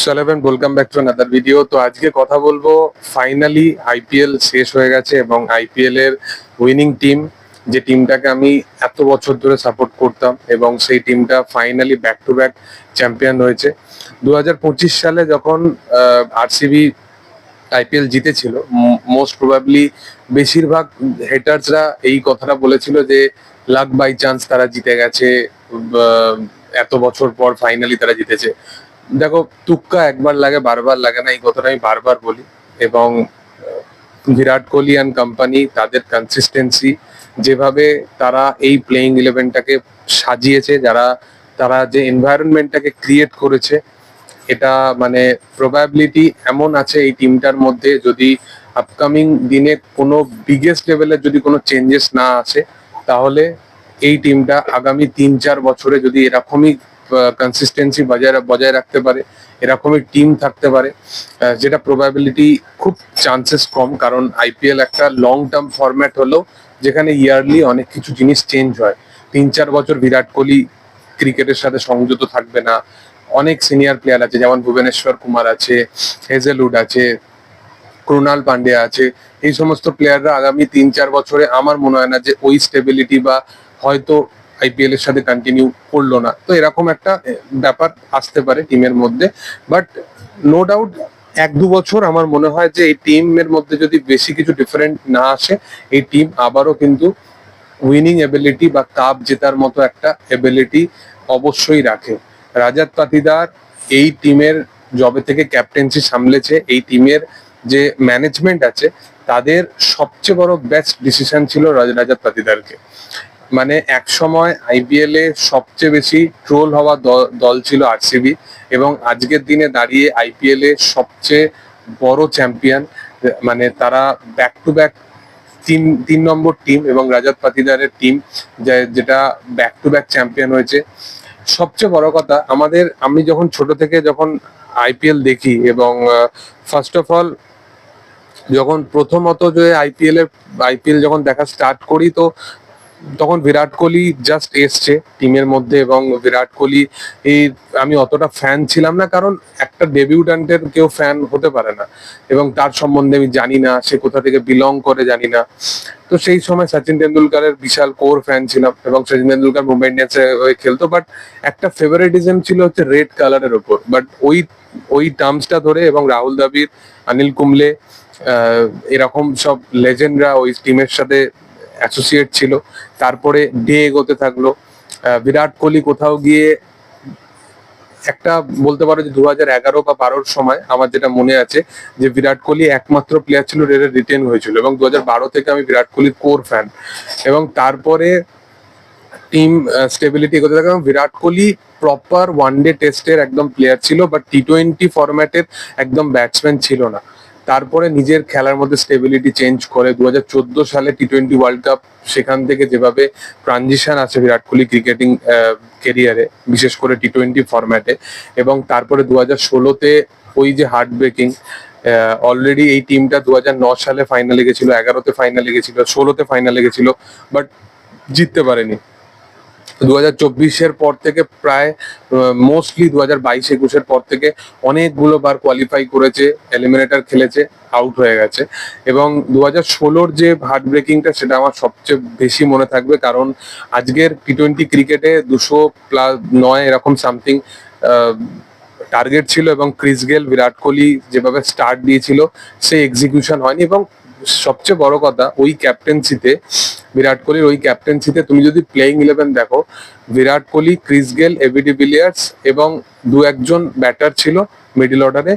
সালাম and welcome back to another video. তো আজকে কথা বলবো, ফাইনালি আইপিএল শেষ হয়ে গেছে এবং আইপিএল এর উইনিং টিম, যে টিমটাকে আমি এত বছর ধরে সাপোর্ট করতাম এবং সেই টিমটা finally back to back champion হয়েছে। 2025 সালে যখন আরসিবি আইপিএল জিতেছিল, মোস্ট প্রবাবলি বেশিরভাগ হেটার্সরা এই কথাটা বলেছিল যে লাক বাই চান্স তারা জিতে গেছে, এত বছর পর ফাইনালি তারা জিতেছে। দেখো, তুক্কা একবার লাগে, বারবার লাগে না, এই কথাটা আমি বারবার বলি। এবং বিরাট কোহলি অ্যান্ড কোম্পানি, তাদের কনসিস্টেন্সি, যেভাবে তারা এই প্লেইং ইলেভেনটাকে সাজিয়েছে, তারা যে এনভায়রনমেন্টটাকে ক্রিয়েট করেছে, এটা মানে প্রবাবিলিটি এমন আছে এই টিমটার মধ্যে, যদি আপকামিং দিনে কোনো বিগেস্ট লেভেলের যদি কোনো চেঞ্জেস না আসে, তাহলে এই টিমটা আগামী 3-4 বছরে যদি এরকমই কনসিস্টেন্সি বজায় রাখতে পারে, এরকমই টিম থাকতে পারে, যেটা প্রবাবিলিটি খুব চান্সেস কম, কারণ আইপিএল একটা লং টার্ম ফরম্যাট হলো যেখানে ইয়ারলি অনেক কিছু জিনিস চেঞ্জ হয়। 3-4 বছর বিরাট কোহলি ক্রিকেটের সাথে সংযুক্ত থাকবে না। অনেক সিনিয়র প্লেয়ার আছে, যেমন ভুবনেশ্বর কুমার আছে, হেজেলউড আছে, ক্রুনাল পান্ডিয়া আছে। এই সমস্ত প্লেয়াররা আগামী 3-4 বছরে আমার মনে হয় না যে ওই স্টেবিলিটি বা হয়তো আইপিএল এর সাথে কন্টিনিউ করলো না, তো এরকম একটা ব্যাপার আসতে পারে টিমের মধ্যে। বাট নো ডাউট 1-2 বছর আমার মনে হয় যে এই টিমের মধ্যে যদি বেশি কিছু ডিফারেন্ট না আসে, এই টিম আবারও কিন্তু উইনিং এবিলিটি বা কাপ জেতার মতো একটা এবিলিটি অবশ্যই রাখে। রাজাত পাতিদার এই টিমের জবে থেকে ক্যাপ্টেন্সি সামলেছে, এই টিমের যে ম্যানেজমেন্ট আছে, তাদের সবচেয়ে বড় বেস্ট ডিসিশন ছিল রাজাত পাতিদারকে। মানে এক সময় আইপিএল এ সবচেয়ে বেশি ট্রোল হওয়া দল ছিল আরসিবি, এবং আজকের দিনে দাঁড়িয়ে আইপিএল এ সবচেয়ে বড় চ্যাম্পিয়ন। মানে তারা ব্যাক টু ব্যাক তিন নম্বর টিম, এবং রাজাত পাতিদারের টিম যেটা ব্যাক টু ব্যাক চ্যাম্পিয়ন হয়েছে। সবচেয়ে বড় কথা, আমি যখন ছোট থেকে যখন আইপিএল দেখি, এবং ফার্স্ট অফ অল যখন প্রথমত যে আইপিএল যখন দেখা স্টার্ট করি, তো তখন বিরাট কোহলি জাস্ট এসছে টিমের মধ্যে, এবং বিরাট কোহলি আমি অতটা ফ্যান ছিলাম না, কারণ একটা ডেবিউট্যান্টের কেউ ফ্যান হতে পারে না, এবং তার সম্বন্ধে আমি জানি না, সে কোথা থেকে বিলং করে জানি না। তো সেই সময় সচিন তেন্ডুলকারের বিশাল কোর ফ্যান ছিলাম, এবং সচিন তেন্ডুলকার মুম্বাই ইন্ডিয়ান্সে হয়ে খেলতো, বাট একটা ফেভারিটিজম ছিল হচ্ছে রেড কালারের ওপর। বাট ওই টার্মসটা ধরে, এবং রাহুল দ্রাবিড়, অনিল কুম্বলে, এরকম সব লেজেন্ডরা ওই টিমের সাথে অ্যাসোসিয়েট ছিল। তারপরে ডে এগোতে থাকলো, বিরাট কোহলি কোথাও গিয়ে একটা বলতে পারো যে 2011 বা 12 সময় আমার যেটা মনে আছে, যে বিরাট কোহলি একমাত্র প্লেয়ার ছিল রিটেন হয়েছিল, এবং 2012 থেকে আমি বিরাট কোহলির কোর ফ্যান। এবং তারপরে টিম স্টেবিলিটি এগোতে থাকে, এবং বিরাট কোহলি প্রপার ওয়ানডে টেস্টের একদম প্লেয়ার ছিল, বাট টি20 ফরম্যাটের একদম ব্যাটসম্যান ছিল না। তারপরে নিজের খেলার মধ্যে স্টেবিলিটি চেঞ্জ করে 2014 সালে টি20 ওয়ার্ল্ড কাপ, সেখান থেকে যেভাবে ট্রানজিশন আছে বিরাট কোহলি ক্রিকেটিং কেরিয়ারে, বিশেষ করে টি20 ফরম্যাটে, এবং তারপরে 2016-তে ওই যে হার্ট ব্রেকিং, অলরেডি এই টিমটা 2009 সালে ফাইনালে গেছিল, 11-তে ফাইনালে গেছিল, 16-তে ফাইনালে গেছিল, বাট জিততে পারেনি। 2024-এর পর থেকে প্রায় মোস্টলি 2022-21-এর পর থেকে অনেকগুলো বার কোয়ালিফাই করেছে, এলিমিনেটর খেলেছে, আউট হয়ে গেছে। এবং 2016-র যে হার্ট ব্রেকিংটা, সেটা আমার সবচেয়ে বেশি মনে থাকবে, কারণ আজকের টি20 ক্রিকেটে 209 এরকম সামথিং টার্গেট ছিল, এবং ক্রিস গেল, বিরাট কোহলি যেভাবে স্টার্ট দিয়েছিল, সেই এক্সিকিউশন হয়নি। এবং সবচেয়ে বড় কথা, ওই ক্যাপ্টেন্সিতে, বিরাট কোহলির ওই ক্যাপ্টেন্সিতে তুমি যদি প্লেইং ইলেভেন দেখো, Virat Kohli, Chris Gayle, AB de Villiers এবং 2-1 ব্যাটার ছিল মিডল অর্ডারে,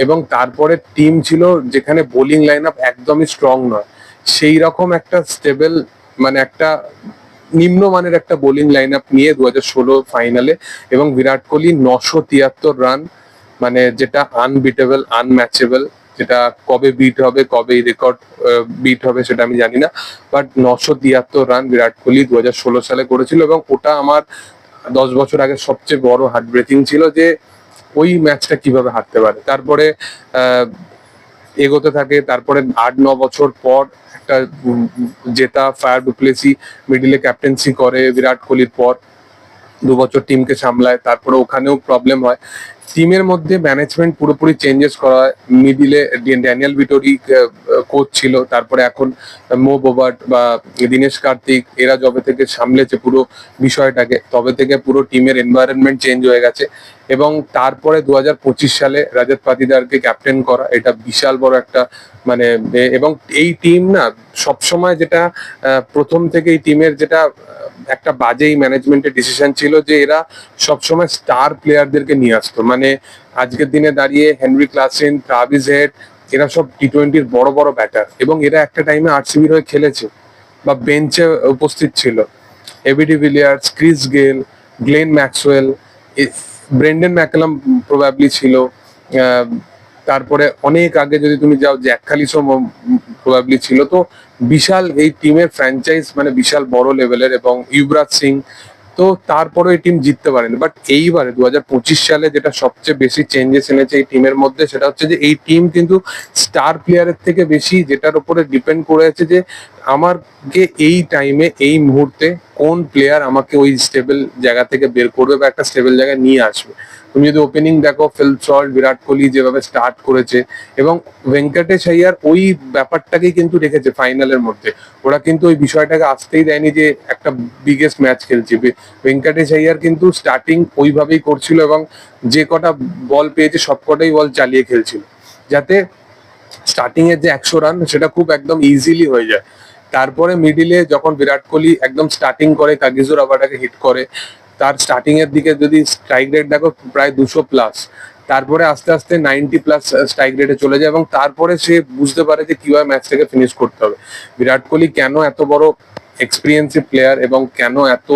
এবং তারপরে টিম ছিল যেখানে বোলিং লাইন আপ একদমই স্ট্রং নয়, সেই রকম একটা স্টেবল, মানে একটা নিম্নমানের একটা বোলিং লাইন আপ নিয়ে 2016 ফাইনালে, এবং বিরাট কোহলি 973 রান, মানে যেটা আনবিটেবল, আনম্যাচেবল, যেটা কবে বিট হবে, কবে এই রেকর্ড বিট হবে সেটা আমি জানি না, বাট 973 রান বিরাট কোহলি 2016 সালে করেছিল, এবং ওটা আমার 10 বছর আগে সবচেয়ে বড় হার্ট ব্রেকিং ছিল, যে ওই ম্যাচটা কিভাবে হারতে পারে। তারপরে এগোতে থাকে, তারপরে 8-9 বছর পর একটা জেতা, ফায়ার ডুপ্লেসি মিডিলে ক্যাপ্টেন্সি করে বিরাট কোহলির পর, 2 বছর টিমকে সামলায়, তারপরে ওখানেও প্রবলেম হয়। টিমের মধ্যে ম্যানেজমেন্ট পুরোপুরি চেঞ্জেস করা হয়। মিডিলে ড্যানিয়েল ভিটোরি কোচ ছিল, তারপরে এখন মো বোবার্ট বা দীনেশ কার্তিক এরা যবে থেকে সামলেছে পুরো বিষয়টাকে, তবে থেকে পুরো টিমের এনভায়রনমেন্ট চেঞ্জ হয়ে গেছে। এবং তারপরে 2025 সালে রাজত পাতিদারকে ক্যাপ্টেন করা, এটা বিশাল বড় একটা মানে এবং এই টিম না সবসময় যেটা প্রথম থেকে এই টিমের যেটা একটা বাজেই ম্যানেজমেন্টের ডিসিশন ছিল যে এরা সবসময় স্টার প্লেয়ারদেরকে নিয়ে আসতো। মানে আজকের দিনে দাঁড়িয়ে হেনরি ক্লাসেন, ট্রাভিস হেড এরা সব টি-20-র বড় বড় ব্যাটার, এবং এরা একটা টাইমে আরসিবির হয়ে খেলেছে বা বেঞ্চে উপস্থিত ছিল। AB de Villiers, Chris Gayle, Glenn Maxwell, Brendon McCullum probably ছিল। তারপরে অনেক আগে যদি তুমি যাও, জ্যাক কালিসও প্রবাবলি ছিল। তো বিশাল এই টিমের ফ্র্যাঞ্চাইজ মানে বিশাল বড় লেভেলের, এবং ইউবরাজ সিং। তো তারপরে এই টিম জিততে পারেনি। বাট এইবারে 2025 সালে যেটা সবচেয়ে বেশি চেঞ্জেস এনেছে এই টিমের মধ্যে, সেটা হচ্ছে যে এই টিম কিন্তু স্টার প্লেয়ারের থেকে বেশি যেটার উপরে ডিপেন্ড করে আছে যে আমাকে এই টাইমে এই মুহূর্তে কোন প্লেয়ার আমাকে ওই স্টেবল জায়গা থেকে বের করবে বা একটা স্টেবল জায়গায় নিয়ে আসবে। তুমি যদি ওপেনিং দেখো, ফিল সল্ট, বিরাট কোহলি যেভাবে স্টার্ট করেছে, এবং ভেঙ্কটেশ আইয়ার ওই ব্যাপারটাকেই কিন্তু রেখেছে ফাইনালের মধ্যে। ওরা কিন্তু ওই বিষয়টাকে আসতেই দেয়নি যে একটা বিগেস্ট ম্যাচ খেলছে। ভেঙ্কটেশ আইয়ার কিন্তু স্টার্টিং ওইভাবেই করছিল, এবং যে কটা বল পেয়েছে সব কটাই বল চালিয়ে খেলছিল, যাতে স্টার্টিং এর যে 100 রান সেটা খুব একদম ইজিলি হয়ে যায়। তারপরে মিডিলে যখন বিরাট কোহলি একদম স্টার্টিং করে, কাগিজো রাবাডাকে হিট করে, তার স্টার্টিং এর দিকে যদি স্ট্রাইক রেট দেখো প্রায় 200+, তারপরে আস্তে আস্তে 90+ স্ট্রাইক রেটে চলে যায়, এবং তারপরে সে বুঝতে পারে যে কিভাবে ম্যাচটাকে ফিনিশ করতে হবে। বিরাট কোহলি কেন এত বড় এক্সপিরিয়েন্সিভ প্লেয়ার এবং কেন এত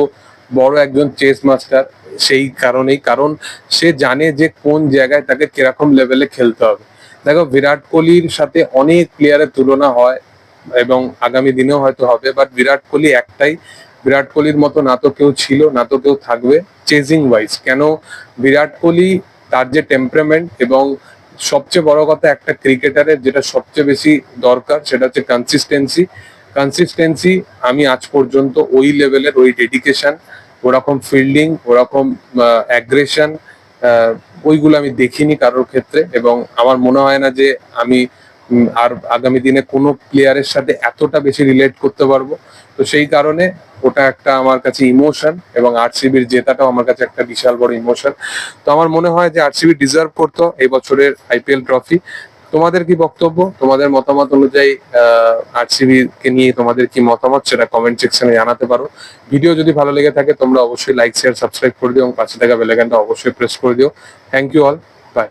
বড় একজন চেস মাস্টার, সেই কারণেই, কারণ সে জানে যে কোন জায়গায় তাকে কিরকম লেভেলে খেলতে হবে। দেখো, বিরাট কোহলির সাথে অনেক প্লেয়ারের তুলনা হয় এবং আগামী দিনেও হয়তো হবে, বাট বিরাট কোহলি একটাই, বিরাট কোহলির মতো না তো কেউ ছিল না তো কেউ থাকবে চেজিং ওয়াইজ। কেন? বিরাট কোহলি তার যে টেম্পারমেন্ট, এবং সবচেয়ে বড় কথা একটা ক্রিকেটারের যেটা সবচেয়ে বেশি দরকার সেটা হচ্ছে কনসিস্টেন্সি। কনসিস্টেন্সি আমি আজ পর্যন্ত ওই লেভেলের, ওই ডেডিকেশন, ওরকম ফিল্ডিং, ওরকম অ্যাগ্রেশন, ওইগুলো আমি দেখিনি কারোর ক্ষেত্রে। এবং আমার মনে হয় না যে আমি আর আগামী দিনে কোনো প্লেয়ারের সাথে এতটা বেশি রিলেট করতে পারবো। তো সেই কারণে ওটা একটা আমার কাছে ইমোশন, এবং আরসিবির জেতাটাও আমার কাছে একটা বিশাল বড় ইমোশন। তো আমার মনে হয় যে আরসিবি ডিজার্ভ করতো এই বছরের আইপিএল ট্রফি। তোমাদের কি বক্তব্য? তোমাদের মতামত অনুযায়ী আরসিবি কে নিয়ে তোমাদের কি মতামত সেটা কমেন্ট সেকশনে জানাতে পারো। ভিডিও যদি ভালো লেগে থাকে তোমরা অবশ্যই লাইক, শেয়ার, সাবস্ক্রাইব করে দিও, এবং পাশে থাকা বেল আইকনটা অবশ্যই প্রেস করে দিও। Thank you all, by.